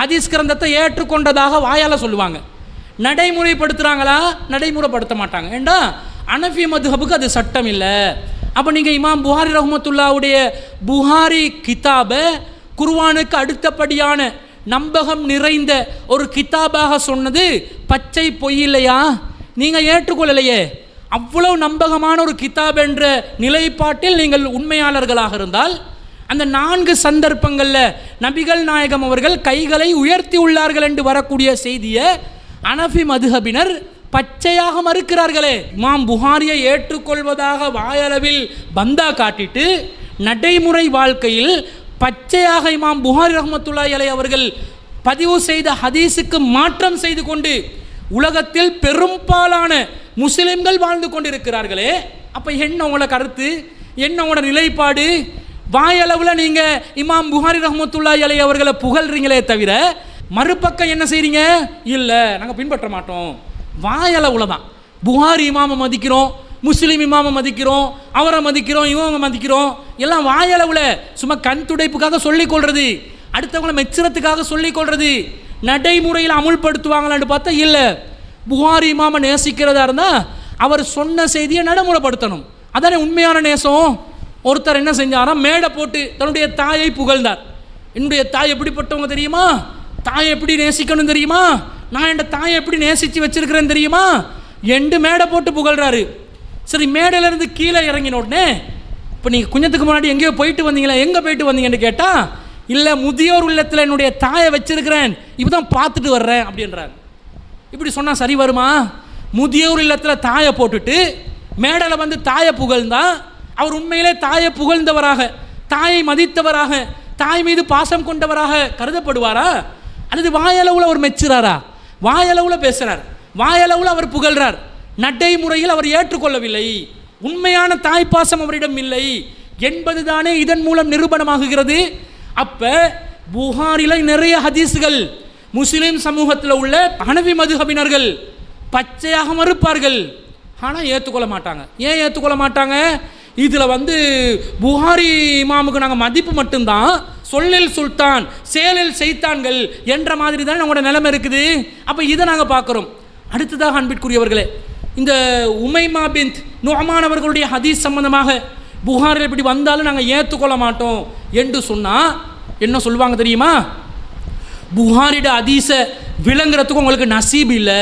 ஹதீஸ் கிரந்தத்தை ஏற்றுக்கொண்டதாக வாயால் சொல்லுவாங்க. நடைமுறைப்படுத்துகிறாங்களா? நடைமுறைப்படுத்த மாட்டாங்க. ஏண்டா அனஃபி மதுஹபுக்கு அது சட்டம் இல்லை. அப்போ நீங்கள் இமாம் புகாரி ரஹ்மத்துல்லாவுடைய புகாரி கிதாபை குர்ஆனுக்கு அடுத்தபடியான நம்பகம் நிறைந்த ஒரு கிதாபாக சொன்னது பச்சை பொய் இல்லையா? நீங்கள் ஏற்றுக்கொள்ளலையே. அவ்வளவு நம்பகமான ஒரு கிதாப் என்ற நிலைப்பாட்டில் நீங்கள் உண்மையாளர்களாக இருந்தால் அந்த 4 சந்தர்ப்பங்களில் நபிகள் நாயகம் அவர்கள் கைகளை உயர்த்தி உள்ளார்கள் என்று வரக்கூடிய செய்தியை அனஃபி மதுஹபினர் பச்சையாக மறுக்கிறார்களே. இமாம் புகாரியை ஏற்றுக்கொள்வதாக வாயளவில் பந்தா காட்டிட்டு நடைமுறை வாழ்க்கையில் பச்சையாக இமாம் புகாரி ரஹ்மத்துல்லாஹி அலைஹி அவர்கள் பதிவு செய்த ஹதீஸுக்கு மாற்றம் செய்து கொண்டு உலகத்தில் பெரும்பாலான முஸ்லிம்கள் வாழ்ந்து கொண்டிருக்கிறார்களே. அப்போ என்ன உங்களோட கருத்து, என்ன உங்களோட நிலைப்பாடு? வாயளவில் நீங்கள் இமாம் புகாரி ரஹ்மத்துல்லாஹி அலைஹி அவர்களை புகழ்றீங்களே தவிர மறுபக்கம் என்ன செய்கிறீங்க? இல்லை, நாங்கள் பின்பற்ற மாட்டோம். வாயளவில் தான் புகாரி இமாமை மதிக்கிறோம், முஸ்லீம் இமாமை மதிக்கிறோம், அவரை மதிக்கிறோம், இவங்க மதிக்கிறோம், எல்லாம் வாயளவில் சும்மா கண் துடைப்புக்காக சொல்லிக்கொள்வது, அடுத்தவங்களை மெச்சுறதுக்காக சொல்லிக்கொள்வது. நடைமுறையில் அமுல்படுத்துவாங்களான்னு பார்த்தா இல்லை. புகாரி இமாமை நேசிக்கிறதா இருந்தால் அவர் சொன்ன செய்தியை நடைமுறைப்படுத்தணும். அதானே உண்மையான நேசம். ஒருத்தர் என்ன செஞ்சாராம்? மேடை போட்டு தன்னுடைய தாயை புகழ்ந்தார். என்னுடைய தாய் எப்படிப்பட்டவங்க தெரியுமா? தாயை எப்படி நேசிக்கணும் தெரியுமா? நான் என் தாயை எப்படி நேசித்து வச்சிருக்கிறேன் தெரியுமா என்று மேடை போட்டு புகழ்றாரு. சரி, மேடையிலேருந்து கீழே இறங்கின உடனே இப்போ நீங்கள் கொஞ்சத்துக்கு முன்னாடி எங்கேயோ போயிட்டு வந்தீங்களா, எங்கே போயிட்டு வந்தீங்கன்னு கேட்டால், இல்லை முதியோர் இல்லத்தில் என்னுடைய தாயை வச்சிருக்கிறேன், இப்போ தான் பார்த்துட்டு வர்றேன் அப்படின்றாங்க. இப்படி சொன்னால் சரி வருமா? முதியோர் இல்லத்தில் தாயை போட்டுட்டு மேடையில் வந்து தாயை புகழ்ந்தா அவர் உண்மையிலே தாயை புகழ்ந்தவராக, தாயை மதித்தவராக, தாய் மீது பாசம் கொண்டவராக கருதப்படுவாரா? அல்லது வாயளவில் அவர் மெச்சுறாரா? வாயளவில் பேசுகிறார், வாயளவில் அவர் புகழ்றார், நடைமுறையில் அவர் ஏற்றுக்கொள்ளவில்லை, உண்மையான தாய் பாசம் அவரிடம் இல்லை என்பது தானே இதன் மூலம் நிரூபணமாகுகிறது. அப்போ புகாரில் நிறைய ஹதீஸுகள் முஸ்லிம் சமூகத்தில் உள்ள ஹனஃபி மதுஹபினர்கள் பச்சையாக மறுப்பார்கள், ஆனால் ஏற்றுக்கொள்ள மாட்டாங்க. ஏன் ஏற்றுக்கொள்ள மாட்டாங்க? இதில் வந்து புகாரி இமாமுக்கு நாங்கள் மதிப்பு மட்டும்தான், சொல்லில் சுல்தான் செயலில் செய்தான்கள் என்ற மாதிரி தான் நம்மளோட நிலைமை இருக்குது. அப்போ இதை நாங்கள் பார்க்குறோம். அடுத்ததாக அன்பிற்குரியவர்களே, இந்த உமைமா பின்த் நுஅமான் அவர்களுடைய ஹதீஸ் சம்பந்தமாக புகாரில் இப்படி வந்தாலும் நாங்கள் ஏற்றுக்கொள்ள மாட்டோம் என்று சொன்னால் என்ன சொல்லுவாங்க தெரியுமா? புகாரிட ஹதீஸை விளங்குறதுக்கு உங்களுக்கு நசீப் இல்லை,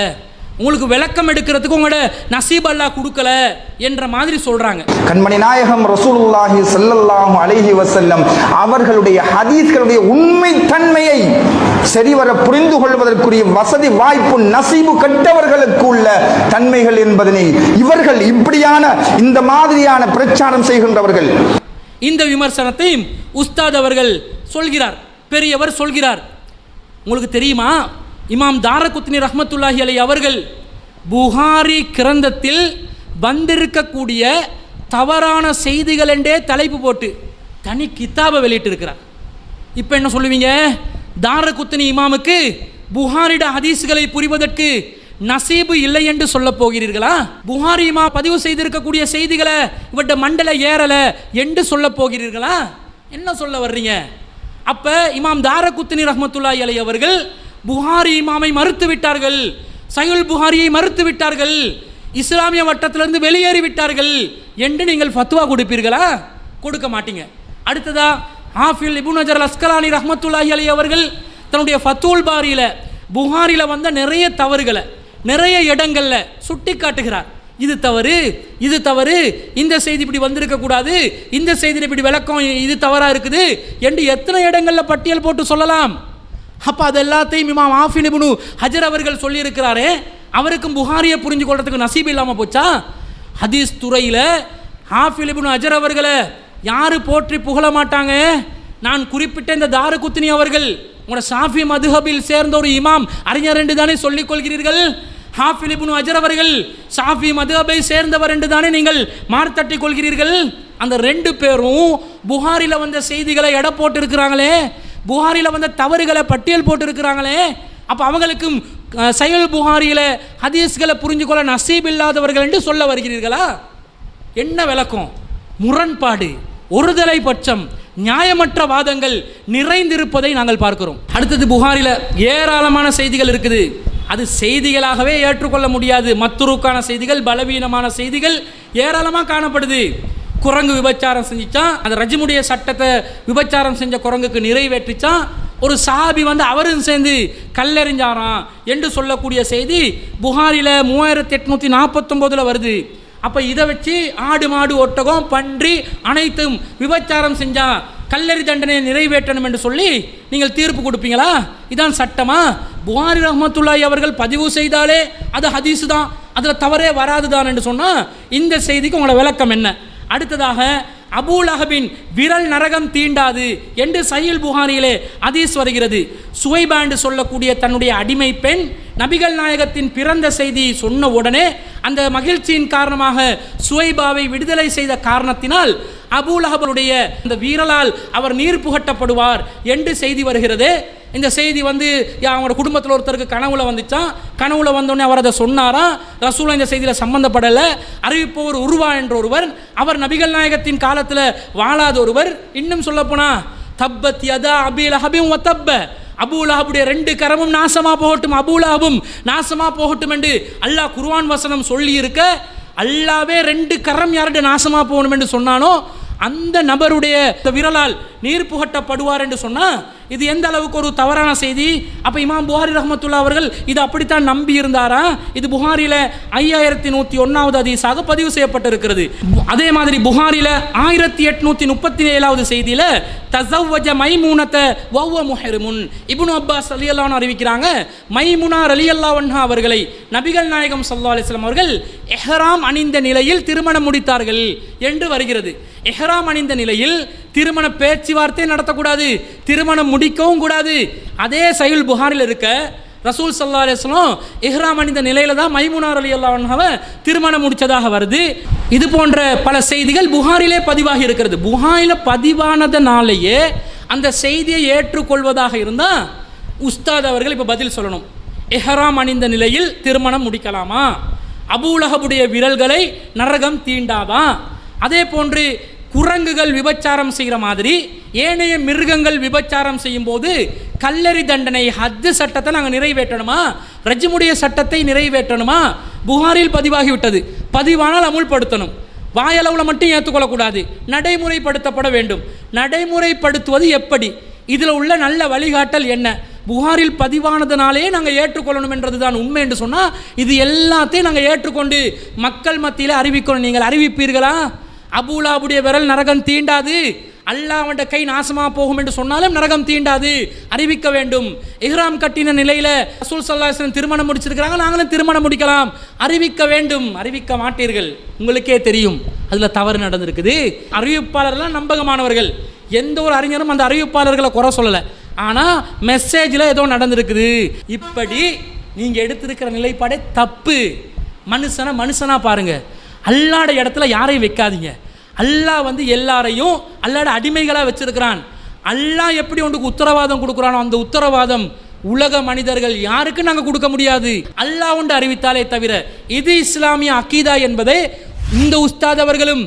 உங்களுக்கு விளக்கம் எடுக்கிறதுக்கு உங்களோட நசீப் அல்லாஹ் கொடுக்கல என்ற மாதிரி சொல்றாங்க. கண்மணி நாயகம் ரசூலுல்லாஹி ஸல்லல்லாஹு அலைஹி வஸல்லம் அவர்களுடைய ஹதீஸ்களுடைய உண்மை தன்மையை சரிவர புரிந்து கொள்வதற்குரிய வசதி வாய்ப்பு நசீபு கட்டவர்களுக்கு உள்ள தன்மைகள் என்பதனை இவர்கள் இப்படியான இந்த மாதிரியான பிரச்சாரம் செய்கின்றவர்கள். இந்த விமர்சனத்தையும் உஸ்தாத் அவர்கள் சொல்கிறார், பெரியவர் சொல்கிறார். உங்களுக்கு தெரியுமா, இமாம் தாரகுத்னி ரஹ்மத்துல்லாஹி அலைஹி அவர்கள் புகாரி கிரந்தத்தில் வந்திருக்கக்கூடிய தவறான செய்திகள் என்றே தலைப்பு போட்டு தனி கித்தாபை வெளியிட்டிருக்கிறார். இப்போ என்ன சொல்லுவீங்க? தாரகுத்னி இமாமுக்கு புகாரிட ஹதீஸ்களை புரிவதற்கு நசீபு இல்லை என்று சொல்ல போகிறீர்களா? புகாரி இமா பதிவு செய்திருக்கக்கூடிய செய்திகளை இவட்ட மண்டல ஏறலை என்று சொல்ல போகிறீர்களா? என்ன சொல்ல வர்றீங்க? அப்போ இமாம் தாரகுத்னி ரஹ்மத்துல்லாஹி அலைஹி அவர்கள் புகாரி இமாமை மறுத்து விட்டார்கள், சஹீஹுல் புகாரியை மறுத்து விட்டார்கள், இஸ்லாமிய வட்டத்திலிருந்து வெளியேறி விட்டார்கள் என்று நீங்கள் ஃபத்வா கொடுப்பீர்களா? கொடுக்க மாட்டீங்க. அடுத்ததா ஹாஃபில் இப்னு ஹஜர் அஸ்கலானி ரஹ்மத்துல்லாஹி அலைஹி அவர்கள் தன்னுடைய ஃபத்துல் பாரியில் புகாரியில் வந்த நிறைய தவறுகளை நிறைய இடங்களில் சுட்டி காட்டுகிறார். இது தவறு, இது தவறு, இந்த செய்தி இப்படி வந்திருக்கக்கூடாது, இந்த செய்தியில் இப்படி விளக்கம் இது தவறாக இருக்குது என்று எத்தனை இடங்களில் பட்டியல் போட்டு சொல்லலாம். அப்போ அது எல்லாத்தையும் இமாம் ஹாஃபில் இப்னு ஹஜர் அவர்கள் சொல்லியிருக்கிறாரே, அவருக்கும் புகாரியை புரிஞ்சு கொள்றதுக்கு நசீப் இல்லாமல் போச்சா? ஹதீஸ் துறையில் ஹாஃபில் இப்னு ஹஜர் அவர்களை யார் போற்றி புகழ மாட்டாங்க? நான் குறிப்பிட்ட இந்த தாரகுத்னி அவர்கள் உங்களோட ஷாஃபி மதுஹபில் சேர்ந்த ஒரு இமாம் அறிஞர் என்று தானே சொல்லிக் கொள்கிறீர்கள். ஹாஃபில் இப்னு ஹஜர் அவர்கள் ஷாஃபி மதுஹபை சேர்ந்தவர் என்று தானே நீங்கள் மார்த்தட்டி கொள்கிறீர்கள். அந்த ரெண்டு பேரும் புகாரில் வந்த செய்திகளை எடை போட்டு இருக்கிறாங்களே, புகாரியில் வந்த தவறுகளை பட்டியல் போட்டு இருக்கிறாங்களே, அப்போ அவங்களுக்கும் சஹீஹுல் புகாரியில் ஹதீஸ்களை புரிஞ்சு கொள்ள நசீப் இல்லாதவர்கள் என்று சொல்ல வருகிறீர்களா? என்ன விளக்கம்? முரண்பாடு, ஒருதலை பட்சம், நியாயமற்ற வாதங்கள் நிறைந்திருப்பதை நாங்கள் பார்க்கிறோம். அடுத்தது புகாரில் ஏராளமான செய்திகள் இருக்குது, அது செய்திகளாகவே ஏற்றுக்கொள்ள முடியாது. மத்துருக்கான செய்திகள், பலவீனமான செய்திகள் ஏராளமாக காணப்படுது. குரங்கு விபச்சாரம் செஞ்சிச்சான், அந்த ரஜிமுடைய சட்டத்தை விபச்சாரம் செஞ்ச குரங்குக்கு நிறைவேற்றிச்சான், ஒரு சஹாபி வந்து அவரும் சேர்ந்து கல்லெறிஞ்சாராம் என்று சொல்லக்கூடிய செய்தி புகாரில் 3849 வருது. அப்போ இதை வச்சு ஆடு மாடு ஒட்டகம் பன்றி அனைத்தும் விபச்சாரம் செஞ்சால் கல்லெறி தண்டனையை நிறைவேற்றணும் என்று சொல்லி நீங்கள் தீர்ப்பு கொடுப்பீங்களா? இதான் சட்டமா? புகாரி ரஹ்மத்துல்லாஹி அவர்கள் பதிவு செய்தாலே அது ஹதீஸு தான், அதில் தவறே வராது தான் என்று சொன்னால் இந்த செய்திக்கு உங்களோட விளக்கம் என்ன? அடுத்ததாக அபூ லஹபின் விரல் நரகம் தீண்டாது என்று சஹீஹுல் புகாரியிலே ஹதீஸ் வருகிறது. சுவைபா என்று சொல்லக்கூடிய தன்னுடைய அடிமை பெண் நபிகள் நாயகத்தின் பிறந்த செய்தி சொன்ன உடனே அந்த மகிழ்ச்சியின் காரணமாக சுவைபாவை விடுதலை செய்த காரணத்தினால் அபூ லஹபுடைய அந்த வீரலால் அவர் நீர் புகட்டப்படுவார் என்று செய்தி வருகிறது. இந்த செய்தி வந்து அவங்களோட குடும்பத்தில் ஒருத்தருக்கு கனவுல வந்துச்சான், கனவுல வந்தோடனே அவர் அதை சொன்னாரா, ரசூலா இந்த செய்தியில் சம்பந்தப்படலை, அறிவிப்பவர் உருவா என்ற ஒருவர், அவர் நபிகள் நாயகத்தின் காலத்தில் வாழாத ஒருவர். இன்னும் சொல்லப்போனா தப்பத் யதா அபீ லஹபின் வ தப்ப, அபூ லஹபுடைய 2 கரமும் நாசமாக போகட்டும், அபூ லஹபும் நாசமாக போகட்டும் என்று அல்லாஹ் குர்ஆன் வசனம் சொல்லி இருக்க, அல்லாவே 2 கரம் யாருடைய நாசமாக போகணும் என்று சொன்னானோ அந்த நபருடைய விரலால் நீர் புகட்டப்படுவார் என்று சொன்னால் இது எந்த அளவுக்கு ஒரு தவறான செய்தி. அப்போ இமாம் புகாரி ரஹ்மத்துல்லாஹி அவர்கள் இது அப்படித்தான் நம்பி இருந்தாரா? இது புகாரில 5101வது ஹதீஸாக பதிவு செய்யப்பட்டிருக்கிறது. அதே மாதிரி புகாரில 1837வது செய்தியில தஸவ்வஜ மைமூனத வஹுவ முஹ்ரிமுன் இப்னு அப்பாஸ் ரலியல்லாஹு அன்ஹு அறிவிக்கிறாங்க, மைமுனா ரலியல்லாஹு அன்ஹா அவர்களை நபிகள் நாயகம் ஸல்லல்லாஹு அலைஹி வஸல்லம் அவர்கள் இஹ்ராம் அணிந்த நிலையில் திருமணம் முடித்தார்கள் என்று வருகிறது. இஹ்ராம் அணிந்த நிலையில் திருமண பேச்சுவார்த்தை நடத்தக்கூடாது, திருமணம் முடிக்கவும் கூடாது. அதே சஹீஹுல் புகாரில் இருக்க ரசூல் ஸல்லல்லாஹு அலைஹி வஸல்லம் இஹ்ராம் அணிந்த நிலையில தான் மைமுனா ரலியல்லாஹு அன்ஹாவை திருமணம் முடிச்சதாக வருது. இது போன்ற பல செய்திகள் புகாரிலே பதிவாகி இருக்கிறது. புகாரில பதிவானதனாலேயே அந்த செய்தியை ஏற்றுக்கொள்வதாக இருந்தால் உஸ்தாத் அவர்கள் இப்போ பதில் சொல்லணும். இஹ்ராம் அணிந்த நிலையில் திருமணம் முடிக்கலாமா? அபூலஹபுடைய விரல்களை நரகம் தீண்டாதா? அதே போன்று குரங்குகள் விபச்சாரம் செய்கிற மாதிரி ஏனைய மிருகங்கள் விபச்சாரம் செய்யும் போது கல்லறி தண்டனை ஹத்து சட்டத்தை நாங்கள் நிறைவேற்றணுமா? ரஜ்முடைய சட்டத்தை நிறைவேற்றணுமா? புகாரில் பதிவாகிவிட்டது. பதிவானால் அமுல்படுத்தணும். வாயளவில் மட்டும் ஏற்றுக்கொள்ளக்கூடாது, நடைமுறைப்படுத்தப்பட வேண்டும். நடைமுறைப்படுத்துவது எப்படி? இதில் உள்ள நல்ல வழிகாட்டல் என்ன? புகாரில் பதிவானதுனாலே நாங்கள் ஏற்றுக்கொள்ளணும் என்றது தான் உண்மை என்று சொன்னால் இது எல்லாத்தையும் நாங்கள் ஏற்றுக்கொண்டு மக்கள் மத்தியில் அறிவிக்கணும். நீங்கள் அறிவிப்பீர்களா? அபூலாவுடைய விரல் நரகம் தீண்டாது, அல்லாஹ்வுடைய கை நாசமாக போகும் என்று சொன்னாலும் நரகம் தீண்டாது, அறிவிக்க வேண்டும். இஹ்ராம் கட்டின நிலையில் ரசூல் ஸல்லல்லாஹு அலைஹி வஸல்லம் திருமணம் முடிச்சிருக்கிறாங்க, நாங்களும் திருமணம் முடிக்கலாம், அறிவிக்க வேண்டும். அறிவிக்க மாட்டீர்கள், உங்களுக்கே தெரியும் அதில் தவறு நடந்திருக்குது. அறிவிப்பாளர்லாம் நம்பகமானவர்கள், எந்த ஒரு அறிஞரும் அந்த அறிவிப்பாளர்களை குறை சொல்லலை. ஆனால் மெசேஜில் ஏதோ நடந்திருக்குது. இப்படி நீங்கள் எடுத்திருக்கிற நிலைப்பாடே தப்பு. மனுஷனாக பாருங்க. அல்லாஹ்வுடைய இடத்துல யாரையும் வைக்காதீங்க. அல்லாஹ் எல்லாரையும் அல்லாஹ்வுடைய அடிமைகளாக வச்சிருக்கிறான். அல்லாஹ் எப்படி ஒன்றுக்கு உத்தரவாதம் கொடுக்குறானோ அந்த உத்தரவாதம் உலக மனிதர்கள் யாருக்கும் நாங்கள் கொடுக்க முடியாது. அல்லாஹ் ஒன்று அறிவித்தாலே தவிர. இது இஸ்லாமிய அக்கீதா என்பதை இந்த உஸ்தாத் அவர்களும்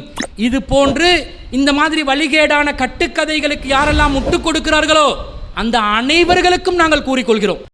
இது போன்று இந்த மாதிரி வழிகேடான கட்டுக்கதைகளுக்கு யாரெல்லாம் முட்டுக் கொடுக்கிறார்களோ அந்த அனைவர்களுக்கும் நாங்கள் கூறிக்கொள்கிறோம்.